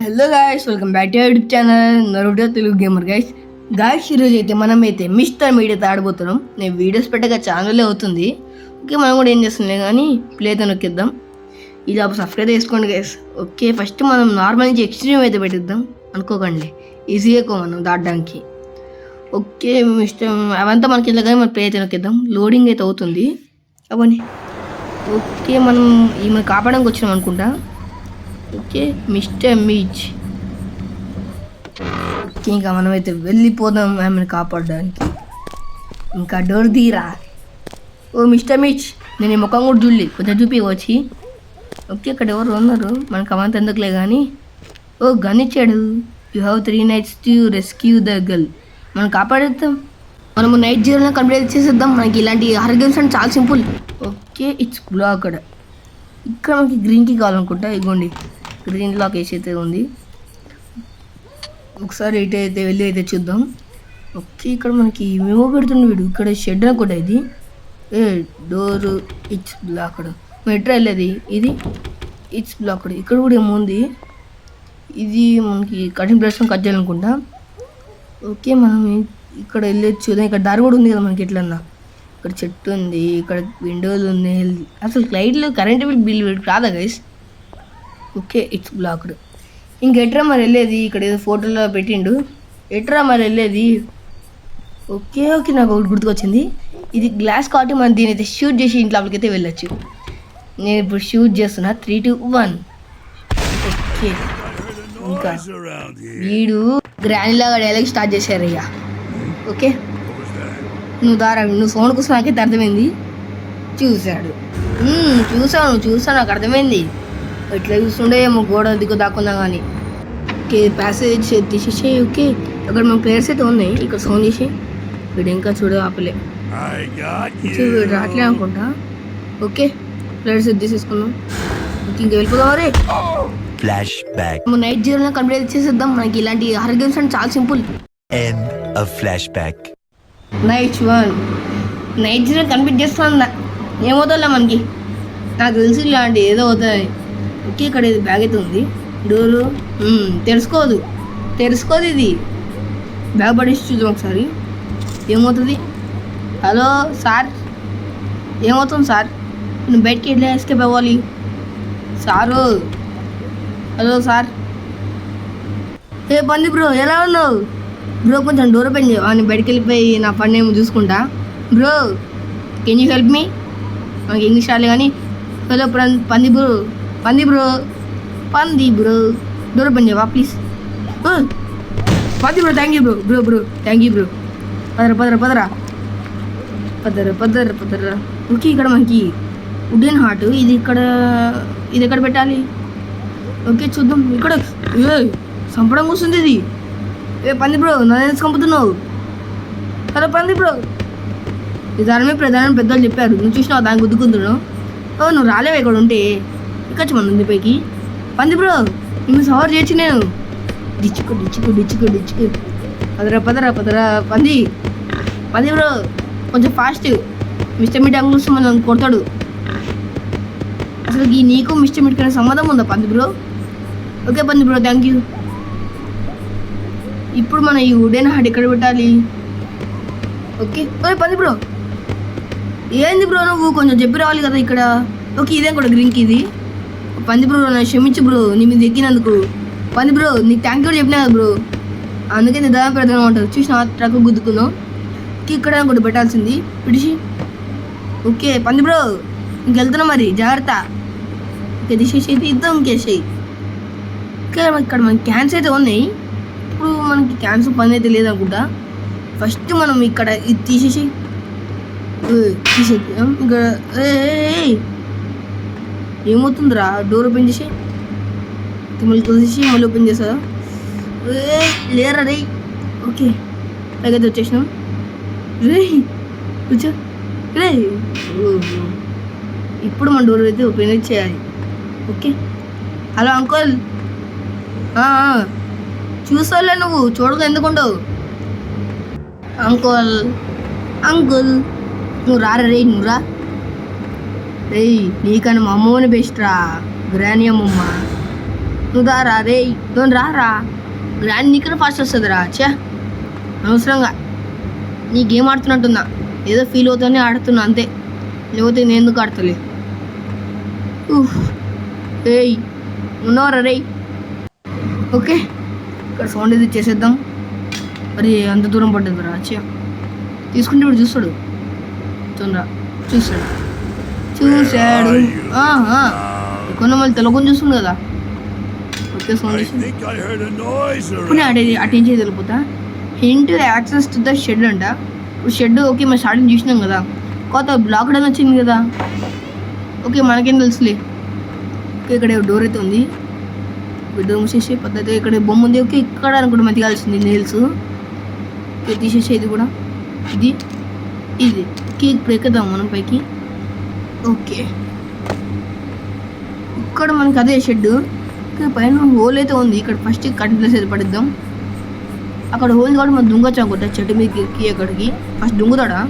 Hello guys, welcome back to YouTube channel Naruto Telugu gamer. Guys ఈరోజు అయితే మనమైతే mister మీడియాతో ఆడబోతున్నాం. నేను వీడియోస్ పెట్టగా ఛానల్ అవుతుంది. ఓకే, మనం కూడా ఏం చేస్తున్నాం కానీ ప్లేతో నొక్కిద్దాం. ఇది అప్పుడు సబ్స్క్రైబ్ చేసుకోండి గైస్. ఓకే, ఫస్ట్ మనం నార్మల్ నుంచి ఎక్స్ట్రీమ్ అయితే పెట్టిద్దాం. అనుకోకండి, ఈజీగా ఎక్కువ మనం దాటడానికి. ఓకే మిస్టర్ అవంతా మనకి ఇలా కానీ మనం ప్లే అయితే నొక్కిద్దాం. లోడింగ్ అయితే అవుతుంది అవన్నీ. ఓకే, మనం ఈమెను కాపాడడానికి వచ్చినాం అనుకుంటా. Okay mister మీచ్. ఓకే, ఇంకా మనమైతే వెళ్ళిపోదాం ఆమెను కాపాడడానికి. ఇంకా డోర్ తీరా. ఓ మిస్టర్ మీచ్, నేను ఈ ముఖం కూడా చూడలే, కొంచెం చూపి వచ్చి. ఓకే, ఇక్కడ ఎవరు ఉన్నారు, మనకు అవంత ఎందుకులే కానీ. ఓ గన్ ఇచ్చాడు. You have 3 nights to rescue the girl. మనం కాపాడేద్దాం. మనము నైట్ 0 కంప్లీట్ చేసేద్దాం. మనకి ఇలాంటి హారర్ గేమ్స్ అంటే చాలా సింపుల్. Okay, it's blocked. ఇక్కడ మనకి గ్రీన్కి కావాలనుకుంటా. ఇగోండి, గ్రీన్ లాక్ వేసి అయితే ఉంది. ఒకసారి ఇటు అయితే వెళ్ళి అయితే చూద్దాం. ఓకే, ఇక్కడ మనకి మేమో పెడుతుంది వీడు. ఇక్కడ షెడ్ అనుకుంటా ఇది. Door it's blocked. మనం ఎట్లా వెళ్ళేది? ఇది ఇట్స్ బ్లాక్డ్. ఇక్కడ కూడా ఏమో ఉంది. ఇది మనకి కటింగ్ బ్రష్ కట్ చేయాలనుకుంటా. ఓకే, మనం ఇక్కడ వెళ్ళేది చూద్దాం. ఇక్కడ దారి కూడా ఉంది కదా మనకి. ఎట్లన్నా ఇక్కడ చెట్టు ఉంది, ఇక్కడ విండోలు ఉన్నాయి. అసలు లైట్లు కరెంట్ బిల్ రాదా గైస్? Okay, it's blocked. ఇంకెట్రా మరి వెళ్ళేది? ఇక్కడ ఏదో ఫోటోలో పెట్టిండు. ఎట్రా మరి వెళ్ళేది? ఓకే ఓకే, నాకు ఒకటి గుర్తుకొచ్చింది. ఇది గ్లాస్ కాబట్టి మనం దీని అయితే షూట్ చేసి ఇంట్లోకి అయితే వెళ్ళొచ్చు. నేను ఇప్పుడు షూట్ చేస్తున్నా. 3, 2, 1. ఓకే, ఇంకా వీడు గ్రానీలాగా డైలాగ్ స్టార్ట్ చేశారు అయ్యా. ఓకే, నువ్వు సౌండ్ కోసం నాకైతే అర్థమైంది. చూశాను, నాకు అర్థమైంది. ఇట్లా చూస్తుండే ఏమో గోడ దిక్కు దాక్కుందా కానీ. ఓకే, ప్యాసేజ్ తీసేసి. ఓకే, అక్కడ మన ప్లేయర్స్ అయితే ఉన్నాయి. ఇక్కడ సౌండ్ చేసి వీడు ఇంకా చూడ ఆపలే. వీడు రావట్లే అనుకుంటా. ఓకే, ప్లేయర్స్ తీసేసుకున్నాం. ఓకే, ఇంకా వెళ్ళిపోదాం. అరే ఫ్లాష్ బ్యాక్. నైట్ 0 కంప్లీట్ చేసేద్దాం. మనకి ఇలాంటి హారర్ గేమ్స్ అంటే చాలా simple. End of flash back. Night 0 complete చేస్తుందా? ఏమవుతుందా మనకి? నాకు తెలిసి ఇలాంటి ఏదో అవుతుంది. ఓకే, ఇక్కడ ఇది బ్యాగ్ అయితే ఉంది. డోరు తెరుచుకోదు ఇది. బ్యాగ్ పడేసి చూద్దాం ఒకసారి ఏమవుతుంది. హలో సార్, ఏమవుతుంది సార్? నేను బయటికి ఎట్లా ఎస్కేప్ అవ్వాలి సారు? Hello sir. ఏ పంది బ్రో, ఎలా ఉన్నావు బ్రో? కొంచెం డోర్ ఓపెన్ చేయవా? నేను బయటికి వెళ్ళిపోయి నా పని ఏమో చూసుకుంటా. Bro can you help me? మనకి ఇంగ్లీష్ రాలే కానీ. హలో పంది బ్రో డోర్ ఓపెన్ చేయవా ప్లీజ్? పంది bro, thank you bro thank you bro. Padara. Okay, ఇక్కడ మనకి వుడెన్ హార్ట్. ఇది ఎక్కడ పెట్టాలి? ఓకే చూద్దాం. ఇక్కడ సంపడం కూర్చుంది ఇది. పంది బ్రో, నన్ను చంపుతున్నావు. హలో పంది బ్రో, ఇది దాని ప్రధాన పెద్దలు చెప్పారు. నువ్వు చూసినావు దాన్ని గుద్దుకుంటున్నావు. నువ్వు రాలేవు ఇక్కడ ఉంటే. ఇక్కచ్చు మన ఉంది పైకి. పంది బ్రో, నిన్ను సవర్ చేయొచ్చు నేను. డిచ్చుకు. పదరా పంది బ్రో, కొంచెం ఫాస్ట్. మిస్టర్ మీట్ అంగుల్స్ మనం కొడతాడు. అసలు నీకు మిస్టర్ మీట్ కన్నా సంబంధం ఉందా పంది బ్రో? ఓకే పంది బ్రో, థ్యాంక్ యూ. ఇప్పుడు మనం ఈ వుడెన్ హార్ట్ ఎక్కడ పెట్టాలి? ఓకే పంది బ్రో, ఏంది బ్రో నువ్వు కొంచెం చెప్పి రావాలి కదా ఇక్కడ. ఓకే, ఇదేం కూడా గ్రీన్కి ఇది. పంది బ్రో, నన్ను క్షమించు బ్రో, నీ మీద ఎక్కినందుకు. పంది బ్రో, నీకు థ్యాంక్ యూ చెప్పినా కదా బ్రో, అందుకే నేను దాదాపు పెడతాను ఉంటుంది. చూసిన ట్రక్ గుద్దుకున్నావు. ఇక్కడ కూడా పెట్టాల్సింది పిడిచి. ఓకే పంది బ్రో, ఇంకెళ్తున్నా మరి, జాగ్రత్త. ఓకే, తీసేసి అయితే ఇద్దాం కేసేయి. ఓకే, ఇక్కడ మనకి క్యాన్స్ అయితే ఉన్నాయి. ఇప్పుడు మనకి క్యాన్స్ పని అయితే లేదనుకుంటా. ఫస్ట్ మనం ఇక్కడ ఇది తీసేసి ఇక్కడ ఏమవుతుందిరా? డోర్ ఓపెన్ చేసి మళ్ళీ తీసి మళ్ళీ ఓపెన్ చేస్తారా? లేరా రే. ఓకే, పైకైతే వచ్చేసినాం. కూర్చో రే. ఇప్పుడు మన డోర్ అయితే ఓపెన్ చేయాలి. Okay, hello uncle. చూసావులే, నువ్వు చూడగా ఎందుకుండవు? అంకుల్ నువ్వు రారా రే, నువ్వు రా. రే నీకన్నా మా అమ్మని బెస్ట్ రా, గ్రాని అమ్మమ్మ. నువ్వు రారా రే, నువ్వు రారా. గ్రాండ్ నీకన్నా ఫాస్ట్ వస్తుంది రా. చా అనవసరంగా నీ గేమ్ ఆడుతున్నట్టున్నా, ఏదో ఫీల్ అవుతానే ఆడుతున్నా అంతే, లేకపోతే నేను ఎందుకు ఆడతలే. ఏయ్ ఉన్నవరా రే. ఓకే ఇక్కడ సౌండ్ ఇది చేసేద్దాం. మరి అంత దూరం పడ్డది రా. చా తీసుకుంటే ఇప్పుడు చూస్తాడు, చూస్తాడు. కొన్న మళ్ళీ తెలకొని చూస్తుంది కదా. ఓకే సౌండ్ ఇప్పుడు అటెండ్ చేసి వెళ్ళిపోతా. Hint access to the shed అంట. ఇప్పుడు షెడ్ ఓకే మనం స్టార్టింగ్ చూసినాం కదా, కొత్త బ్లాక్ అని వచ్చింది కదా. ఓకే మనకేం తెలుసులే. ఓకే ఇక్కడ డోర్ అయితే ఉంది, డోర్ మూసేసి పద్ధతి ఇక్కడ బొమ్మ ఉంది. ఓకే ఇక్కడ అనుకుంటే మంచి కాల్సింది నేల్స్. ఓకే తీసేసి ఇది కూడా, ఇది ఇప్పుడు ఎక్కుదాం మనం పైకి. ఓకే ఇక్కడ మనకి అదే షెడ్. ఇక్కడ పైన హోల్ అయితే ఉంది, ఇక్కడ ఫస్ట్ కట్ ప్లేస్ అయితే పడిద్దాం. అక్కడ హోల్ కాబట్టి మనం దుంగొచ్చు అనుకుంటా చెట్టు మీదకి ఎక్కి. అక్కడికి ఫస్ట్ దుంగుతాడా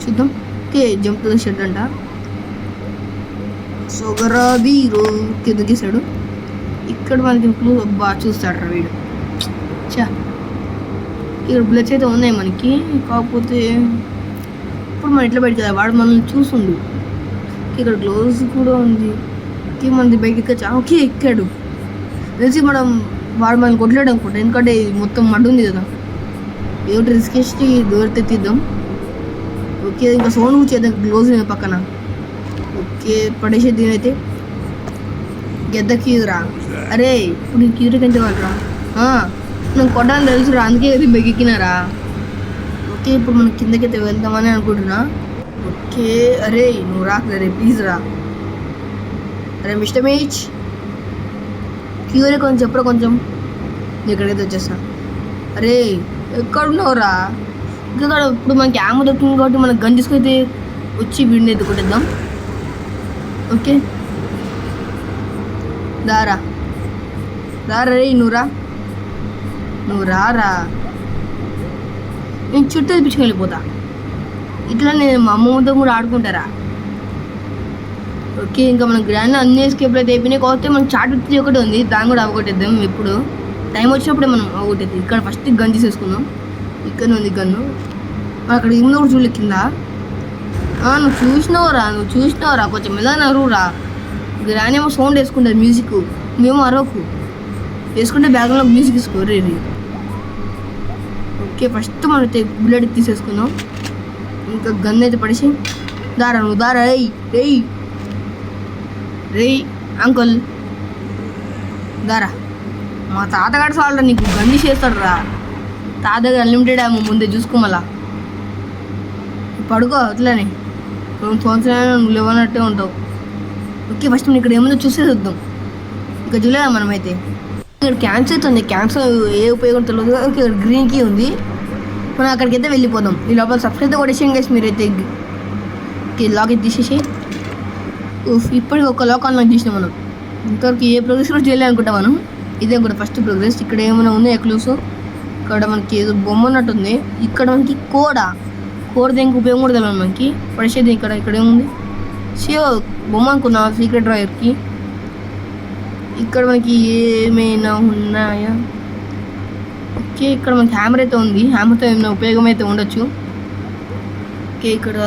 చూద్దాం. Okay jump to the shed అంట. సొగరాది దుంగేశాడు. ఇక్కడ మనకి బాగా చూస్తాడు రా వీడు. చా ఇక్కడ బ్లడ్స్ అయితే ఉన్నాయి మనకి, కాకపోతే ఇప్పుడు మనం ఎట్లా బయటకు కదా, వాడు మనల్ని చూస్తుండు. ఇక్కడ గ్లోవ్స్ కూడా ఉంది. ఓకే మనది బయట ఎక్కచ్చా. ఓకే ఎక్కాడు తెలిసి మనం, వాడు మనల్ని కొట్టలేడు అనుకుంటా, ఎందుకంటే మొత్తం మడ్డు ఉంది కదా. ఏదో రిస్క్ చేసి డోర్ తెద్దాం. ఓకే ఇంకా సౌండ్ కూర్చేద్దాం గ్లోవ్స్ పక్కన. ఓకే పడేసే దీని అయితే గెద్ద క్యూరా. అరే ఇప్పుడు నేను క్యూరికి ఎంత వాళ్ళరా, నేను కొట్టాలని తెలుసురా, అందుకే అది బెగెక్కినారా. ఓకే ఇప్పుడు మనం కిందకైతే వెళ్దామని అనుకుంటున్నా. ఓకే అరే నువ్వు రాకు రే ప్లీజ్ రా. అరే మిస్టర్ మీచ్ క్యూరే కొంచెం చెప్పరా, కొంచెం నేను ఇక్కడైతే వచ్చేస్తా. అరే ఎక్కడున్నావురా. ఇంకా ఇప్పుడు మనకి ఆమె దొరికింది కాబట్టి మనకు గన్ తీసుకైతే వచ్చి వీడిని అయితే కొట్టేద్దాం. ఓకే దారా రే నువ్వు రారా. నేను చుట్టూ తెప్పించుకొని వెళ్ళిపోతా. ఇట్లా నేను మా అమ్మమ్మతో కూడా ఆడుకుంటారా. ఓకే ఇంకా మనం గ్రాండ్ అన్ని ఎస్కేప్లు అయితే అయిపోయినాయి. కాకపోతే మనం చాట్ విత్ ఒకటి ఉంది, దాన్ని కూడా అవగొట్టేద్దాం. ఎప్పుడు టైం వచ్చినప్పుడే మనం అవగొట్టేది. ఇక్కడ ఫస్ట్ గన్ తీసేసుకుందాం. ఇక్కడ ఉంది గన్ను. అక్కడ ఏముందో కూడా చూడలే కింద. నువ్వు చూసినావురా కొంచెం మెల్లగా అరువురా. గ్రాండ్ ఏమో సౌండ్ వేసుకుంటారు మ్యూజిక్, మేము అరవకు వేసుకుంటే బ్యాగ్లో మ్యూజిక్ తీసుకోరు. ఓకే ఫస్ట్ మనం బుల్లెట్ తీసేసుకుందాం. ఇంకా గన్ అయితే పడేసి నువ్వు దారా రేయ్ అంకుల్ దారా. మా తాతగాడు సాల్రా నీకు గన్ని చేస్తాడు రా. తాతగారు అన్లిమిటెడ్ ఏమో ముందే చూసుకోమలా. పడుకో అట్లనే 2 సంవత్సరాలు నువ్వు లేవనట్టే ఉంటావు. ఓకే ఫస్ట్ మనం ఇక్కడ ఏముందో చూసే చూద్దాం. ఇంకా చూడలేదా మనమైతే. ఇక్కడ క్యాన్సర్ అవుతుంది, క్యాన్సర్ ఏ ఉపయోగం తెలియదు. ఓకే ఇక్కడ గ్రీన్ కీ ఉంది, మనం అక్కడికి అయితే వెళ్ళిపోదాం. ఈ లోపల సబ్స్క్రైబ్ కూడా వేసేయండి గైస్ మీరైతే. ఓకే లాక్ అయితే తీసేసి ఇప్పటికి ఒక లాక్ అన్లాక్ చేసినాం మనం. ఇంతవరకు ఏ ప్రోగ్రెస్ కూడా చేయలేదు అనుకుంటా మనం. ఇదే కూడా ఫస్ట్ ప్రోగ్రెస్. ఇక్కడ ఏమైనా ఉన్నాయి క్లూస్. ఇక్కడ మనకి ఏదో బొమ్మ ఉన్నట్టుంది. ఇక్కడ మనకి కోడ దేనికి ఉపయోగం కూడా తెలియదు మనకి. పడేసేది ఇక్కడ ఏముంది షియో బొమ్మ అనుకున్నా సీక్రెట్ డ్రాయర్కి. ఇక్కడ మనకి ఏమైనా ఉన్నాయా. ఓకే ఇక్కడ మనకి హ్యామర్ అయితే ఉంది, హ్యామర్తో ఏమైనా ఉపయోగం అయితే ఉండొచ్చు. ఓకే ఇక్కడ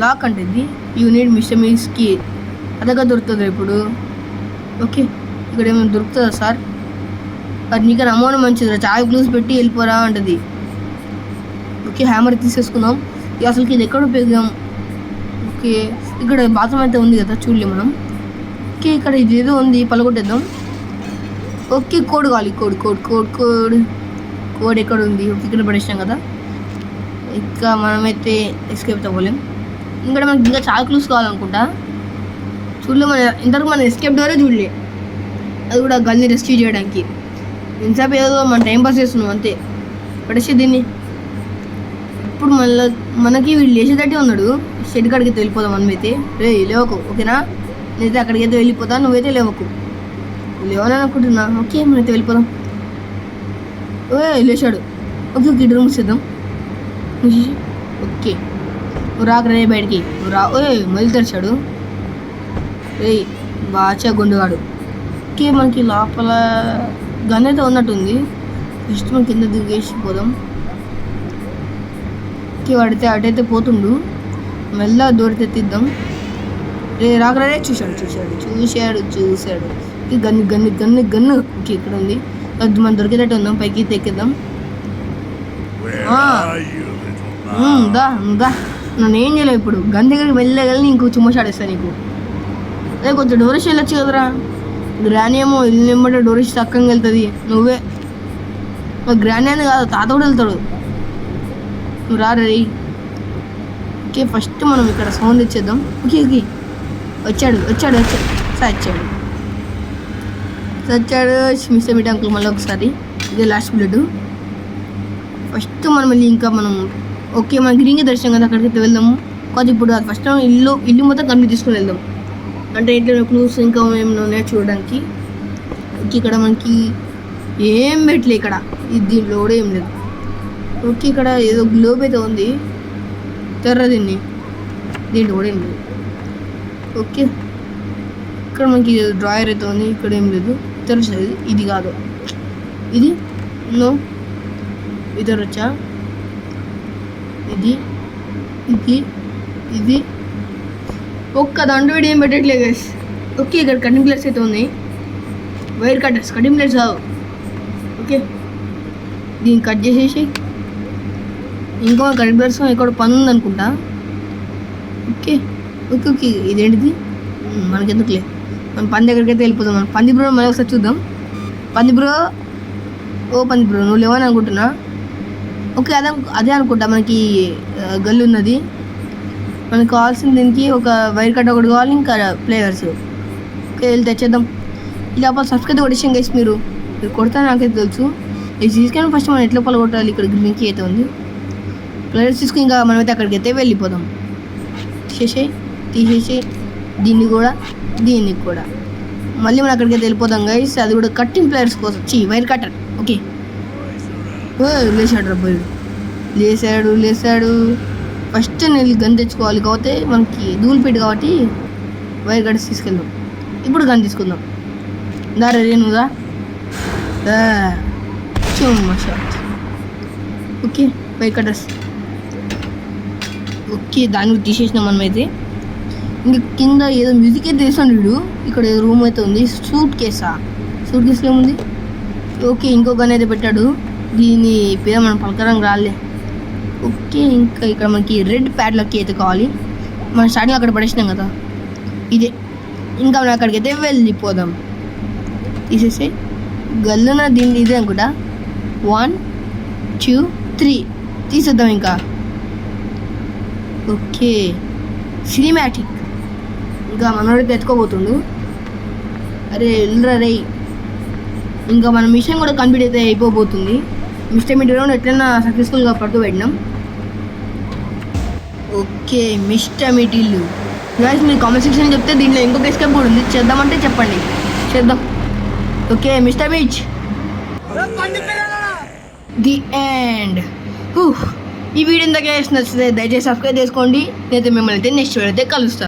లాక్ అంటే ఇది యూనిట్ మిస్టర్ మీస్కి అదగా దొరుకుతుంది ఇప్పుడు. ఓకే ఇక్కడ ఏమైనా దొరుకుతుందా సార్. అది నీకన్నా అమౌంట్ మంచిది, చాలా గ్లూస్ పెట్టి వెళ్ళిపోరా అంటది. ఓకే హ్యామర్ తీసేసుకుందాం. అసలుకి ఇది ఎక్కడ ఉపయోగం. ఓకే ఇక్కడ బాత్రూమ్ అయితే ఉంది కదా చూడలే మనం. ఓకే ఇక్కడ ఇది ఏదో ఉంది పలగొట్టేద్దాం. ఓకే కోడ్ కావాలి, కోడ్ ఎక్కడ ఉంది. ఇక్కడ పడేసినాం కదా. ఇంకా మనమైతే ఎస్కేప్ అవ్వలేం. ఇక్కడ మనకి ఇంకా చాలా క్లూస్ కావాలనుకుంటా. చూడలే మన ఇంతవరకు మన ఎస్కేప్ డోరే చూడలే, అది కూడా గన్ని రెస్క్యూ చేయడానికి. ఇంతసేపు ఏదో మనం టైం పాస్ చేస్తున్నాం అంతే. పడేసి దీన్ని ఇప్పుడు మనకి వీళ్ళు లేచేటట్టే ఉన్నాడు. షెడ్ కాడికి అయితే వెళ్ళిపోదాం మనమైతే. లేవకు ఓకేనా, నేనైతే అక్కడికైతే వెళ్ళిపోతాను, నువ్వైతే లేవకు. లేవని అనుకుంటున్నా. ఓకే మనైతే వెళ్ళిపోదాం. లేచాడు. ఓకే గిడ్డ రూమ్స్ చేద్దాం. ఓకే నువ్వు రాక రే బయటికి, నువ్వు రా. మళ్ళీ తెరిచాడు. బాచా గుండుగాడు. ఓకే మనకి లోపల గన్ అయితే ఉన్నట్టుంది. ఫస్ట్ మనం కింద దిగేసిపోదాం. ఓకే వాడితే అటైతే పోతుండు, మెల్లగా దూరితే ఎత్తిద్దాం. రే రాకరే చూశాడు. గన్ను ఓకే ఇక్కడ ఉంది. అది మనం దొరికేటట్టు ఉందాం, పైకి ఎక్కిద్దాం. దా నన్ను ఏం చేయలేవు ఇప్పుడు. గన్ దగ్గరికి వెళ్ళగలని ఇంకో చుమ్మషాడేస్తా నీకు. అదే కొంచెం డోరేష్ వెళ్ళొచ్చు కదరా. గ్రానీ ఏమో ఇల్లు నింబట్టే డోరేష్ తక్కువగా వెళ్తుంది. నువ్వే గ్రానీ అని కాదు, తాత కూడా వెళ్తాడు. నువ్వు రా రే. ఓకే ఫస్ట్ మనం ఇక్కడ సౌండ్ ఇచ్చేద్దాం. ఓకే వచ్చాడు మిస్టర్ మీట్ అంకుల్ మళ్ళీ ఒకసారి. ఇదే లాస్ట్ బుల్లెట్. ఫస్ట్ మనం వెళ్ళి ఇంకా మనం ఓకే మన గ్రీన్గా దర్శనం కదా, అక్కడికి వెళ్దాము. కాదు ఇప్పుడు అది ఫస్ట్ ఇల్లు మొత్తం కంప్లీట్ తీసుకొని వెళ్దాం. అంటే ఇంట్లో క్లూస్ ఇంకా ఏమైనా ఉన్నాయో చూడడానికి. ఓకే ఇక్కడ మనకి ఏం పెట్టలే, ఇక్కడ దీంట్లో కూడా ఏం లేదు. ఓకే ఇక్కడ ఏదో గ్లోబ్ అయితే ఉంది, తెర్ర దీంట్లో కూడా ఏం లేదు. ఓకే ఇక్కడ మనకి డ్రాయర్ అయితే ఉంది, ఇక్కడ ఏం లేదు. తెరచది ఇది కాదు, ఇది నో ఇది తెరచా, ఇది ఒక్క దాంట్లో వీడియో ఏం పెట్టట్లేదు గైస్. ఓకే ఇక్కడ కటింగ్ ప్లేట్స్ అయితే ఉన్నాయి, వైర్ కట్టర్స్ కటింగ్ ప్లేట్స్ కావు. ఓకే దీన్ని కట్ చేసేసి ఇంకో కటింగ్ ప్లేట్స్ ఇక్కడ పని ఉందనుకుంటా. ఓకే ఇదేంటిది మనకెందుకులే, మనం పంది దగ్గరికి అయితే వెళ్ళిపోతాం. మనం పంది బ్రో మళ్ళీ ఒకసారి చూద్దాం. పంది బ్రో నువ్వు లేవని అనుకుంటున్నా. ఓకే అదే అనుకుంటా మనకి గల్లు ఉన్నది. మనకు కావాల్సిన దీనికి ఒక వైర్ కట్ ఒకటి కావాలి, ఇంకా ప్లేయర్స్. ఓకే వెళ్ళి తెచ్చేద్దాం. ఈ లోపల సబ్స్క్రైబ్ కొట్టేసాం గైస్. మీరు కొడతా నాకైతే తెలుసు. ఇది తీసుకొని ఫస్ట్ మనం ఎట్లా లోపల కొట్టాలి. ఇక్కడ గ్రీన్కి అయితే ఉంది, ప్లేయర్స్ తీసుకుని ఇంకా మనమైతే అక్కడికి అయితే వెళ్ళిపోదాం. తీసేసి దీన్ని కూడా మళ్ళీ మనం అక్కడికి అయితే వెళ్ళిపోదాం గైస్. అది కూడా కట్టింగ్ ప్లేయర్స్ కోసం వైర్ కట్టర్. ఓకే లేసాడు. ఫస్ట్ నేను గన్ తెచ్చుకోవాలి కాబట్టి మనకి ధూళిపెట్టు కాబట్టి వైర్ కట్టర్స్ తీసుకెళ్దాం. ఇప్పుడు గన్ తీసుకుందాం. దారే నువ్వుదా shot. Okay wire cutters. Okay దాన్ని తీసేసినాం మనమైతే. ఇంకా కింద ఏదో మ్యూజిక్ అయితే వేసాడు వీడు. ఇక్కడ ఏదో రూమ్ అయితే ఉంది. సూట్ కేసులో ఏముంది. ఓకే ఇంకో గన్ అయితే పెట్టాడు, దీని పేరు మనం పలకరం రాలే. ఓకే ఇంకా ఇక్కడ మనకి రెడ్ ప్యాడ్లకి అయితే కావాలి. మనం స్టార్టింగ్ అక్కడ పడేసినాం కదా, ఇదే. ఇంకా మనం అక్కడికి అయితే వెళ్ళిపోదాం. తీసేసి గల్లున దీన్ని ఇదే అనుకుంటా. 1 2 3 తీసేద్దాం ఇంకా. Okay cinematic. ఇంకా మనోడితే ఎత్తుకోబోతుండు. అరే వెళ్ళరా రే. ఇంకా మన మిషన్ కూడా కంప్లీట్ అయితే అయిపోబోతుంది. మిస్టర్ మీట్ రౌండ్ ఎట్లన్నా సక్సెస్ఫుల్గా పట్టుకుపెట్టినాం. ఓకే మిస్టర్ మీట్ ఇల్లు గైస్. మీరు కామెంట్ సెక్షన్ చెప్తే దీంట్లో ఇంకొక ఎస్కేప్ కూడా ఉంది, చేద్దామంటే చెప్పండి, చేద్దాం. Okay mister meet the end. ఈ వీడియో ఇంతకే నచ్చితే దయచేసి సబ్స్క్రైబ్ చేసుకోండి. నేనైతే మిమ్మల్ని అయితే నెక్స్ట్ వీడియో అయితే కలుస్తాను.